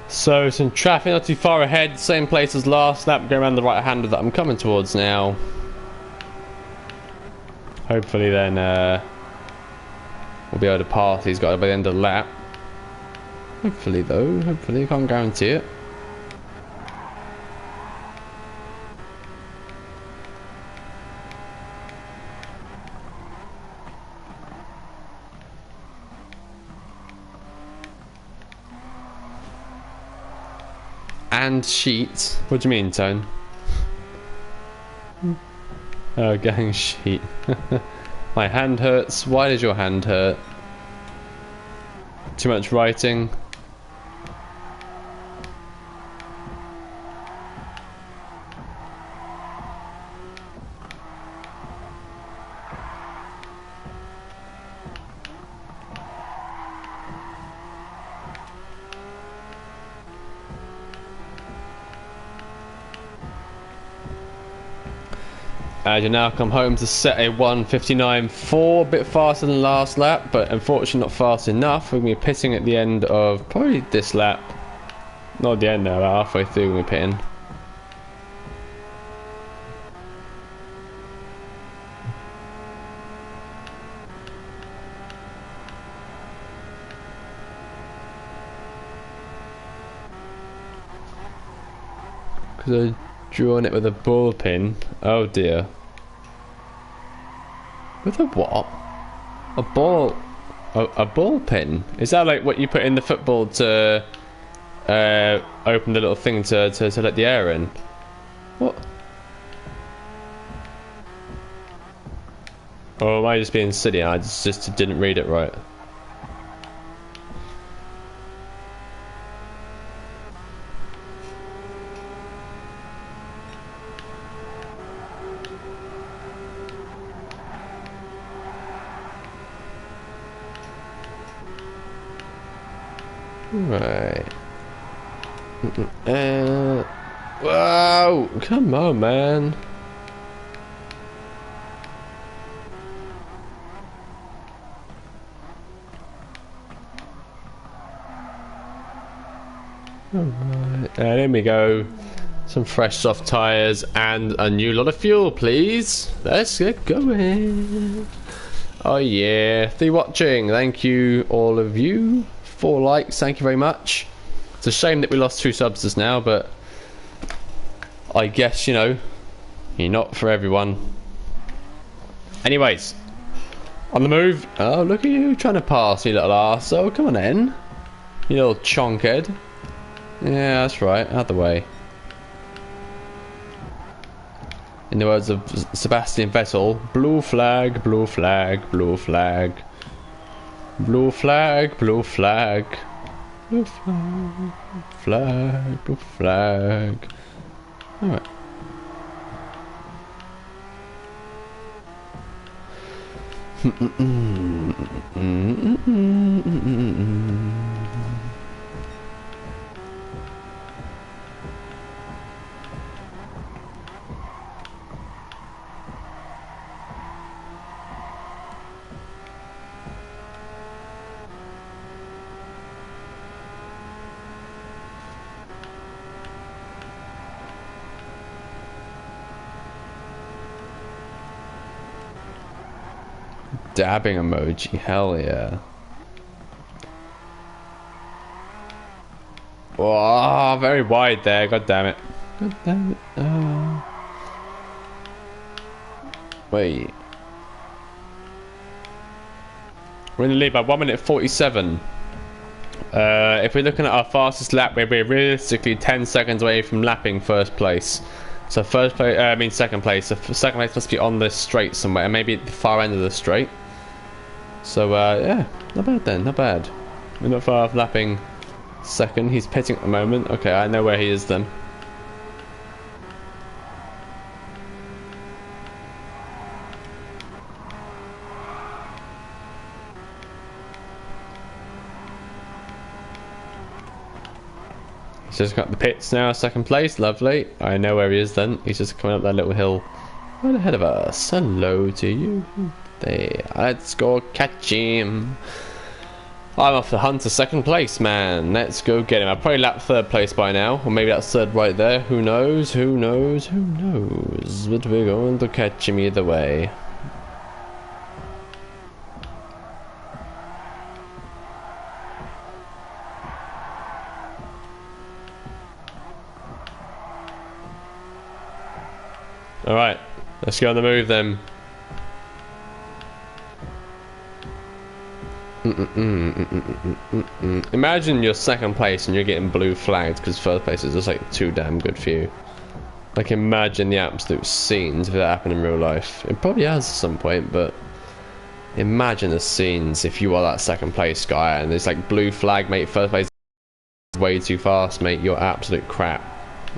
So some traffic not too far ahead, same place as last lap, going around the right hander that I'm coming towards now. Hopefully then we'll be able to pass these guys by the end of the lap. Hopefully though, hopefully, can't guarantee it. And sheet. What do you mean, Tone? Oh, gang sheet. My hand hurts. Why does your hand hurt? Too much writing. As you now come home to set a 1:59.4, a bit faster than last lap, but unfortunately not fast enough. We're going to be pitting at the end of probably this lap. Not at the end now, about halfway through we're pitting. Because I've drawn it with a ball pin. Oh dear. With a what? A ball? A ball pin? Is that like what you put in the football to open the little thing to let the air in? What? Or am I just being silly? I just didn't read it right. Right. Wow! Come on, man. Alright, there we go. Some fresh soft tyres and a new lot of fuel, please. Let's get going. Oh yeah, thank you for watching. Thank you, all of you. 4 likes, thank you very much. It's a shame that we lost 2 subs just now, but I guess, you know, you're not for everyone. Anyways, on the move. Oh, look at you trying to pass, you little arse. Oh, come on in, you little chonkhead. Yeah, that's right, out the way. In the words of Sebastian Vettel, blue flag, blue flag, blue flag. Blue flag, blue flag, blue flag, flag, blue flag. Alright. Dabbing emoji, hell yeah. Oh, very wide there, god damn it. God damn it. Oh. Wait. We're in the lead by 1 minute 47. If we're looking at our fastest lap, we're realistically 10 seconds away from lapping first place. So first place, I mean second place. So second place must be on the straight somewhere, maybe at the far end of the straight. So yeah, not bad then, not bad. We're not far off lapping second. He's pitting at the moment. Okay, I know where he is then. He's just got the pits now, second place, lovely. I know where he is then. He's just coming up that little hill right ahead of us. Hello to you. There, let's go catch him. I'm off the hunt to second place, man. Let's go get him. I'll probably lap third place by now. Or maybe that's third right there. Who knows? Who knows? Who knows? But we're going to catch him either way. Alright, let's go on the move then. Imagine you're second place and you're getting blue flagged because first place is just like too damn good for you. Like imagine the absolute scenes if that happened in real life. It probably has at some point, but imagine the scenes if you are that second place guy and it's like blue flag, mate, first place is way too fast, mate, you're absolute crap.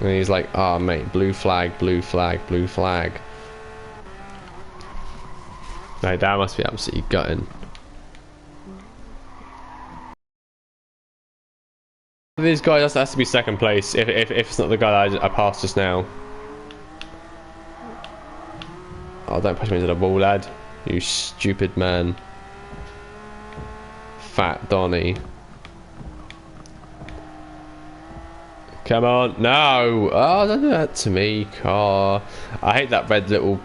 And he's like, ah, oh, mate, blue flag, blue flag, blue flag. Like, that must be absolutely gutting. This guy just has to be second place if it's not the guy that I passed just now. Oh, don't push me into the wall, lad. You stupid man. Fat Donny. Come on, no! Oh, don't do that to me, car. I hate that red little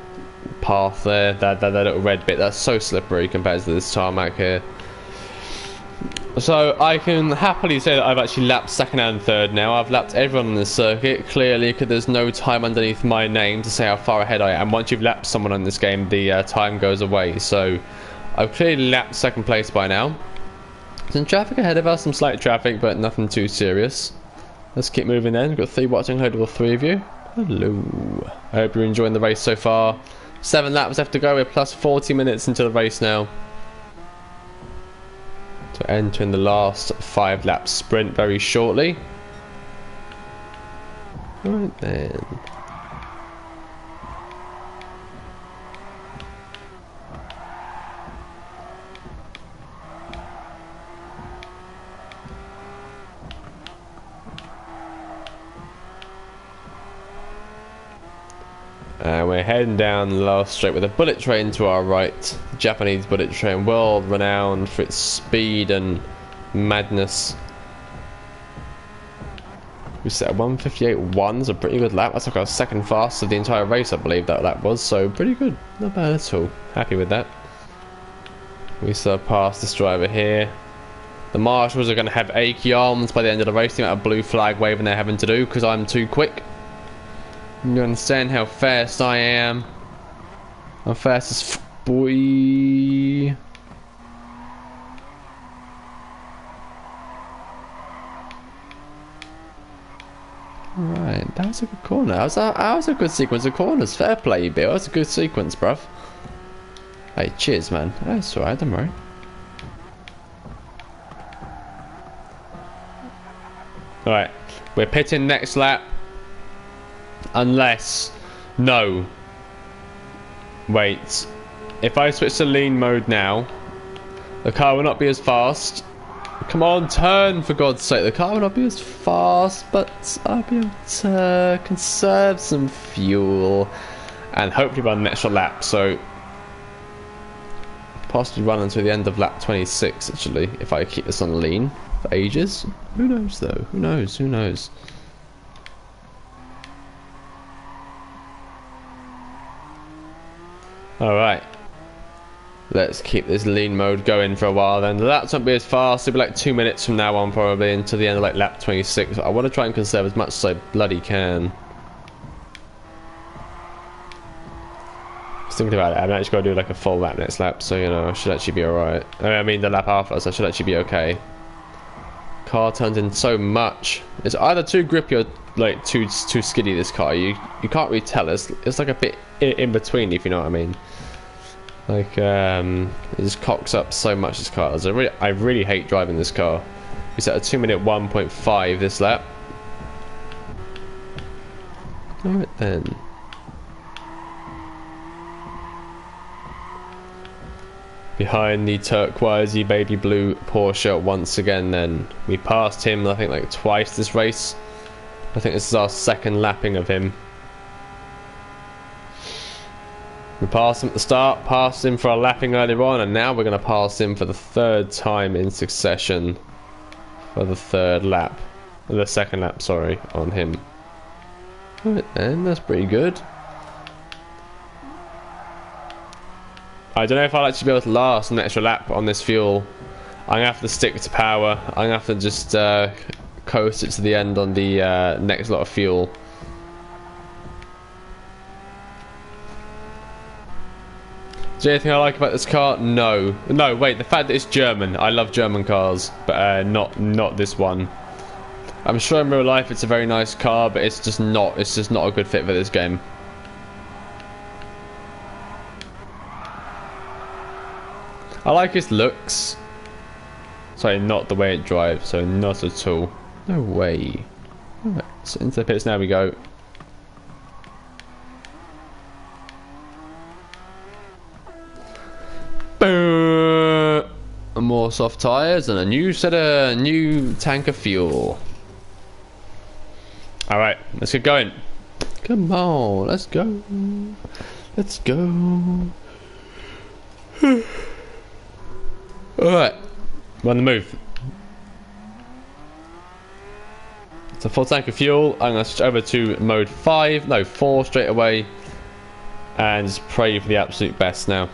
path there, that little red bit. That's so slippery compared to this tarmac here. So I can happily say that I've actually lapped second and third now. I've lapped everyone on this circuit, clearly, because there's no time underneath my name to say how far ahead I am. Once you've lapped someone on this game, the time goes away. So I've clearly lapped second place by now. Some traffic ahead of us, some slight traffic, but nothing too serious. Let's keep moving then. We've got 3 watching. Hello to all 3 of you. Hello. I hope you're enjoying the race so far. 7 laps left to go. We're plus 40 minutes into the race now. So entering the last 5 lap sprint very shortly. Right then. And we're heading down the last straight with a bullet train to our right. The Japanese bullet train, world renowned for its speed and madness. We set a 1:58.1, it's a pretty good lap. That's like our second fastest of the entire race, I believe that lap was. So pretty good, not bad at all. Happy with that. We surpassed this driver here. The marshals are going to have achy arms by the end of the race. The amount of blue flag waving they're having to do because I'm too quick. You understand how fast I am? I'm fast as boy. Alright, that was a good corner. That was a good sequence of corners. Fair play, Bill. That was a good sequence, bruv. Hey, cheers, man. That's alright, don't worry. Alright, we're pitting next lap. Unless, no, wait, if I switch to lean mode now, the car will not be as fast. Come on, turn, for God's sake. The car will not be as fast, but I'll be able to conserve some fuel and hopefully run an extra lap. So possibly run until the end of lap 26 actually, if I keep this on lean for ages. Who knows though? Who knows? Who knows? Alright, let's keep this lean mode going for a while then. The laps won't be as fast, it'll be like 2 minutes from now on probably until the end of like lap 26. I want to try and conserve as much as I bloody can. Just thinking about it, I'm actually going to do like a full lap next lap, so you know, I should actually be alright. I mean the lap after, so I should actually be okay. Car turns in so much. It's either too grippy or like too skiddy, this car. You can't really tell. It's like a bit in between, if you know what I mean. Like it just cocks up so much, this car. I really hate driving this car. We set a 2-minute 1.5 this lap. Alright then. Behind the turquoisey baby blue Porsche once again then. We passed him I think like twice this race. I think this is our second lapping of him. We passed him at the start, passed him for a lapping earlier on, and now we're going to pass him for the third time in succession for the third lap. The second lap, sorry, on him. Right then, that's pretty good. I don't know if I'll actually be able to last an extra lap on this fuel. I'm going to have to stick to power. I'm going to have to just coast it to the end on the next lot of fuel. Is there anything I like about this car? No. No, wait, the fact that it's German. I love German cars, but not this one. I'm sure in real life it's a very nice car, but it's just not a good fit for this game. I like its looks. Sorry, not the way it drives, so not at all. No way. Alright, so into the pits now we go. More soft tyres and a new tank of fuel. Alright, let's get going. Come on, let's go. Let's go. Alright, we're on the move. It's a full tank of fuel. I'm going to switch over to mode 4 straight away. And just pray for the absolute best now.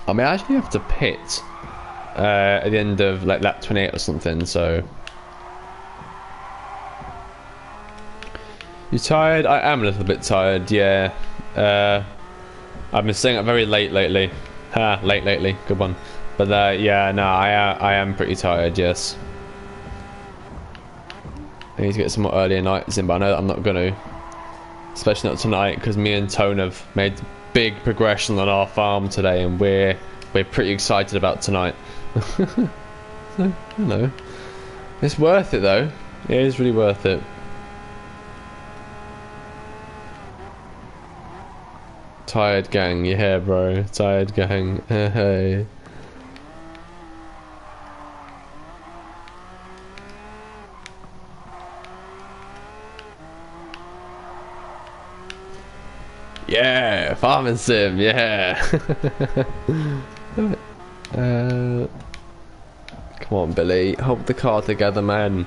I may actually have to pit at the end of like lap 28 or something, so. You tired? I am a little bit tired, yeah. I've been staying up very late lately. Late lately, good one. But yeah, no, I am pretty tired, yes. I need to get some more earlier nights in, but I know that I'm not going to. Especially not tonight, because me and Tone have made big progression on our farm today, and we're pretty excited about tonight. So, you know, it's worth it though. It is really worth it. Tired gang, yeah, bro. Tired gang. Hey. Yeah, farming sim, yeah. Come on, Billy, hold the car together, man.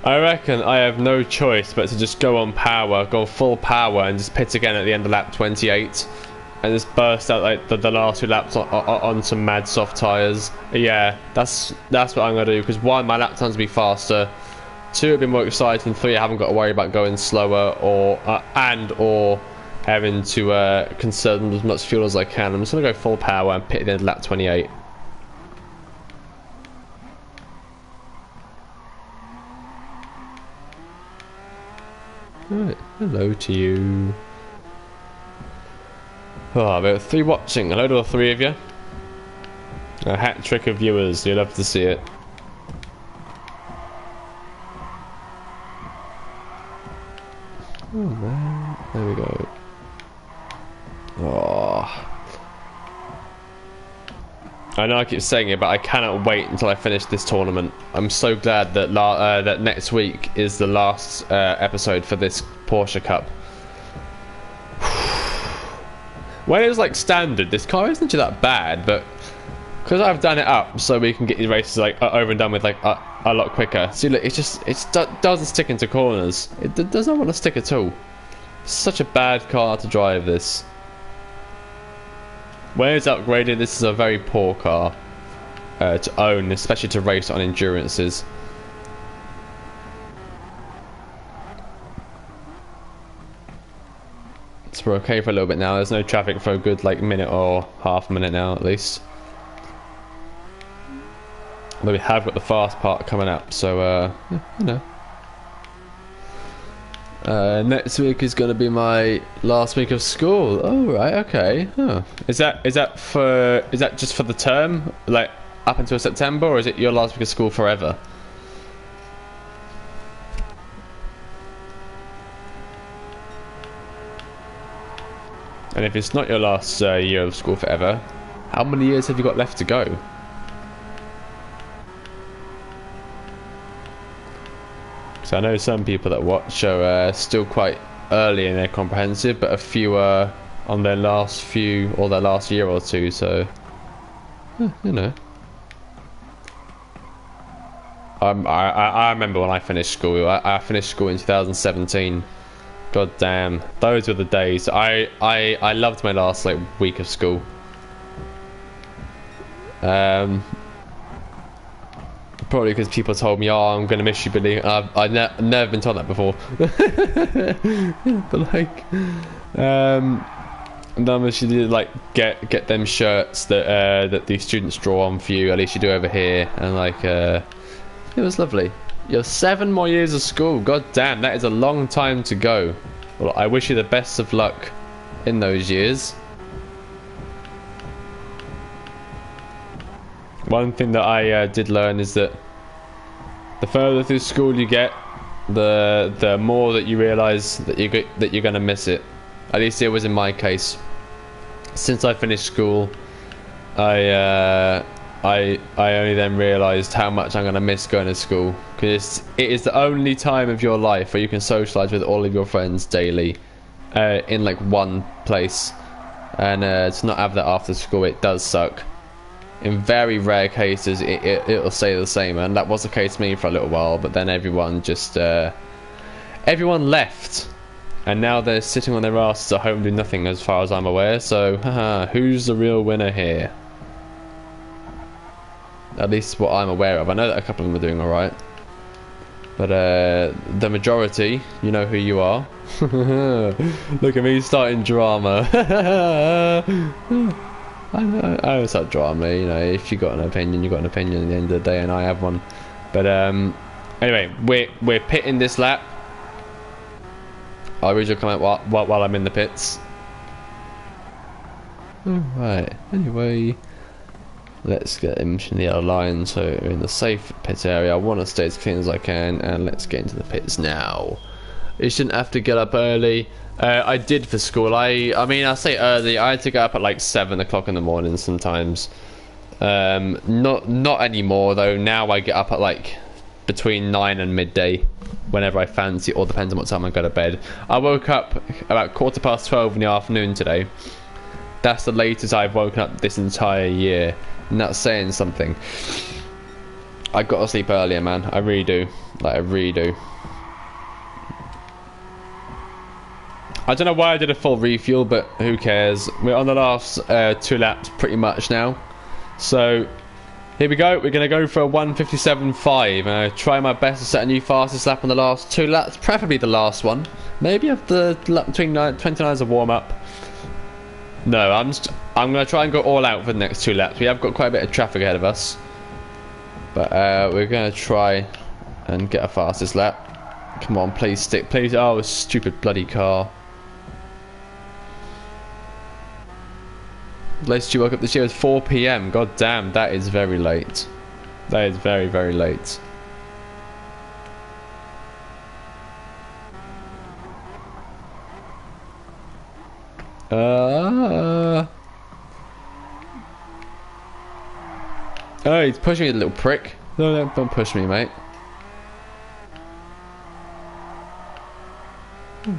I reckon I have no choice but to just go on power, go full power, and just pit again at the end of lap 28, and just burst out like the last 2 laps on some mad soft tyres. Yeah, that's what I'm gonna do, because 1, my lap times will be faster. 2, it'll be more exciting. 3, I haven't got to worry about going slower or having to conserve as much fuel as I can. I'm just gonna go full power and pit at the end of lap 28. Right, hello to you. Oh, we have 3 watching. Hello to all 3 of you. A hat trick of viewers. You'll love to see it. Oh man, there we go. Oh. I know I keep saying it, but I cannot wait until I finish this tournament. I'm so glad that that next week is the last episode for this Porsche Cup. When it was like standard, this car isn't actually that bad, but because I've done it up so we can get these races like over and done with like a lot quicker. See, look, it doesn't stick into corners. It does not want to stick at all. It's such a bad car to drive this. When it's upgraded, this is a very poor car to own, especially to race on endurances. So we're okay for a little bit now. There's no traffic for a good like minute or half a minute now at least. But we have got the fast part coming up, so yeah, you know. Next week is going to be my last week of school. Oh right, okay. Huh. Is that just for the term, like up until September, or is it your last week of school forever? And if it's not your last year of school forever, how many years have you got left to go? So I know some people that watch are still quite early in their comprehensive, but a few are on their last few or their last year or two, so you know. I remember when I finished school. I finished school in 2017. God damn, those were the days. I loved my last like week of school. Probably because people told me, "Oh, I'm gonna miss you, Billy." I've never been told that before. But like, and then we should like get them shirts that the students draw on for you. At least you do over here, and like, it was lovely. You have 7 more years of school. God damn, that is a long time to go. Well, I wish you the best of luck in those years. One thing that I did learn is that the further through school you get, the more that you realise that you're gonna miss it. At least it was in my case. Since I finished school, I only then realised how much I'm gonna miss going to school, because it is the only time of your life where you can socialise with all of your friends daily, in like one place, and to not have that after school, it does suck. In very rare cases, it'll stay the same, and that was the case for me for a little while. But then everyone left, and now they're sitting on their asses at home doing nothing, as far as I'm aware. So, who's the real winner here? At least what I'm aware of. I know that a couple of them are doing all right, but the majority, you know who you are. Look at me starting drama. I know it's that drama, you know. If you got an opinion, you got an opinion at the end of the day, and I have one. But anyway, we're pitting this lap. I'll read your comment while I'm in the pits. Alright, anyway, let's get him in the other line, so we're in the safe pit area. I want to stay as clean as I can, and let's get into the pits now. You shouldn't have to get up early. I did for school. I mean, I say early. I had to get up at like 7 o'clock in the morning sometimes. Not anymore though. Now I get up at like between 9 and midday, whenever I fancy, or depends on what time I go to bed. I woke up about 12:15 in the afternoon today. That's the latest I've woken up this entire year, and that's saying something. I gotta sleep earlier, man. I really do. Like, I really do. I don't know why I did a full refuel, but who cares? We're on the last 2 laps pretty much now. So, here we go. We're going to go for a 1:57.5. And I try my best to set a new fastest lap on the last 2 laps. Preferably the last one. Maybe if the lap between 29 is a warm-up. No, I'm going to try and go all out for the next 2 laps. We have got quite a bit of traffic ahead of us. But we're going to try and get a fastest lap. Come on, please stick. Please. Oh, stupid bloody car. Latest you woke up this year was 4 PM. God damn, that is very late. That is very, very late. Oh, he's pushing me, the little prick. No, don't push me, mate.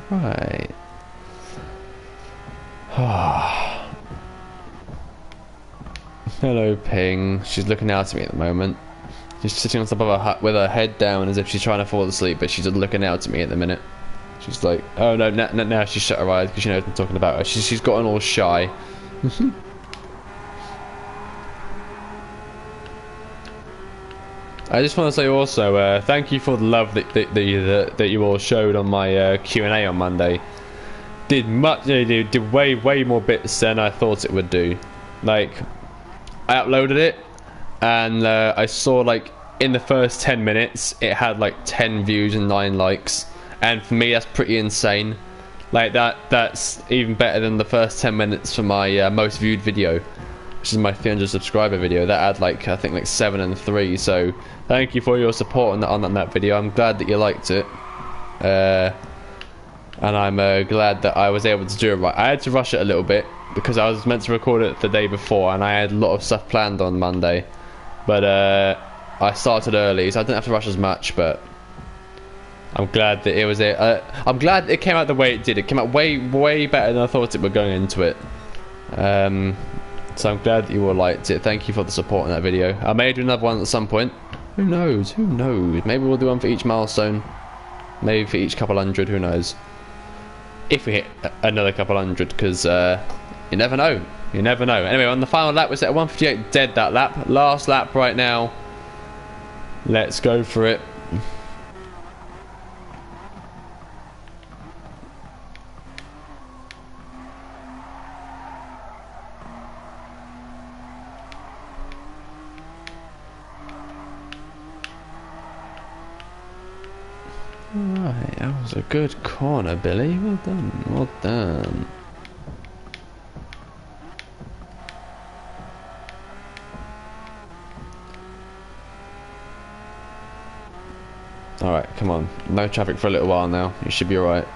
Right. Hello, Ping. She's looking out at me at the moment. She's sitting on top of her hut with her head down as if she's trying to fall asleep, but she's just looking out at me at the minute. She's like, oh no, now she's shut her eyes because she knows I'm talking about her. She's gotten all shy. I just want to say also, thank you for the love that you all showed on my Q&A on Monday. Did way more bits than I thought it would do. Like, I uploaded it, and I saw like in the first 10 minutes it had like 10 views and 9 likes, and for me that's pretty insane. Like that's even better than the first 10 minutes for my most viewed video, which is my 300 subscriber video. That had like, I think like 7 and 3. So thank you for your support on that video. I'm glad that you liked it. and I'm glad that I was able to do it right. I had to rush it a little bit because I was meant to record it the day before, and I had a lot of stuff planned on Monday, but I started early, so I didn't have to rush as much. But I'm glad that it was I'm glad it came out the way it did. It came out way better than I thought it would going into it. So I'm glad that you all liked it. Thank you for the support in that video. I may do another one at some point. Who knows? Who knows? Maybe we'll do one for each milestone. Maybe for each couple hundred. Who knows? If we hit another couple hundred, because you never know. You never know. Anyway, on the final lap, we're set at 1:58 dead that lap. Last lap right now. Let's go for it. Alright, that was a good corner, Billy. Well done, well done. Alright, come on. No traffic for a little while now. You should be alright.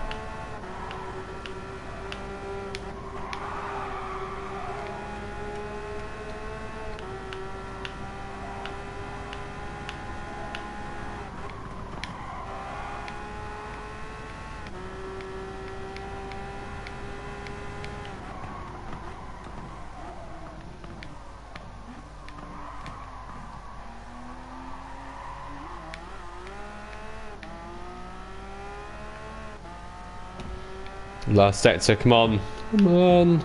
Last sector, come on. Come on.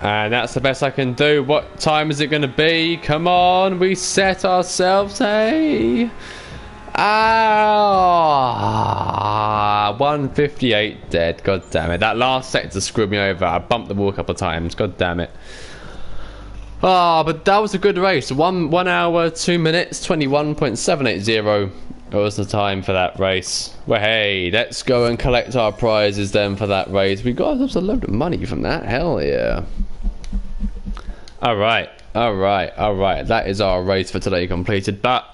And that's the best I can do. What time is it going to be? Come on, we set ourselves a... 1:58 dead. God damn it. That last sector screwed me over. I bumped the wall a couple of times. God damn it. But that was a good race. 1 hour, 2 minutes, 21.780. It was the time for that race. Well, hey, let's go and collect our prizes then for that race. We got ourselves a load of money from that. Hell yeah. Alright. That is our race for today completed. But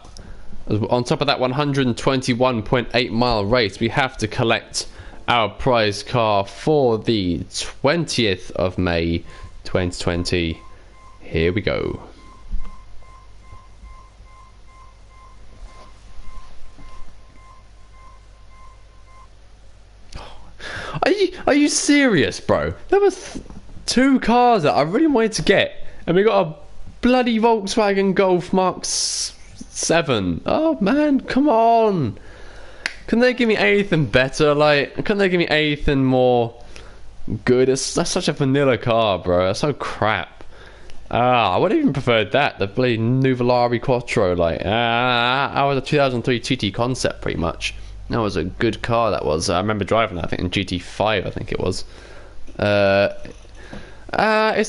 on top of that 121.8 mile race, we have to collect our prize car for the 20th of May 2020. Here we go. Are you serious, bro? There was 2 cars that I really wanted to get, and we got a bloody Volkswagen Golf Mark 7. Oh man, come on. Couldn't they give me anything better? Like, couldn't they give me anything more good? That's such a vanilla car, bro. That's so crap. I would have even preferred that. The bloody Nuvolari Quattro. Like, I was a 2003 GT Concept pretty much. That was a good car, that was. I remember driving that, I think in GT5, I think it was. It's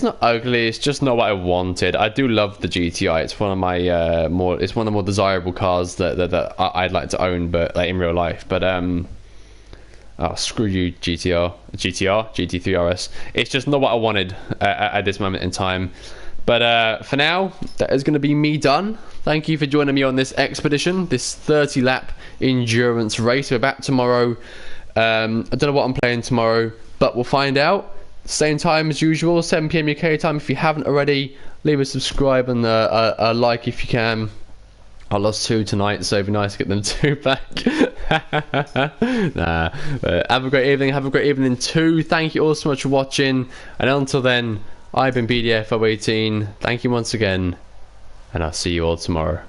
not ugly, it's just not what I wanted. I do love the GTI. It's one of my it's one of the more desirable cars that I'd like to own, but like in real life. But oh, screw you, GT3 RS. It's just not what I wanted at this moment in time. But for now, that is going to be me done. Thank you for joining me on this expedition, this 30 lap endurance race. We're back tomorrow. I don't know what I'm playing tomorrow, but we'll find out. Same time as usual, 7 PM UK time. If you haven't already, leave a subscribe and a like if you can. I lost 2 tonight, so it'd be nice to get them 2 back. Nah, have a great evening. Have a great evening too. Thank you all so much for watching. And until then, I've been BDF018. Thank you once again, and I'll see you all tomorrow.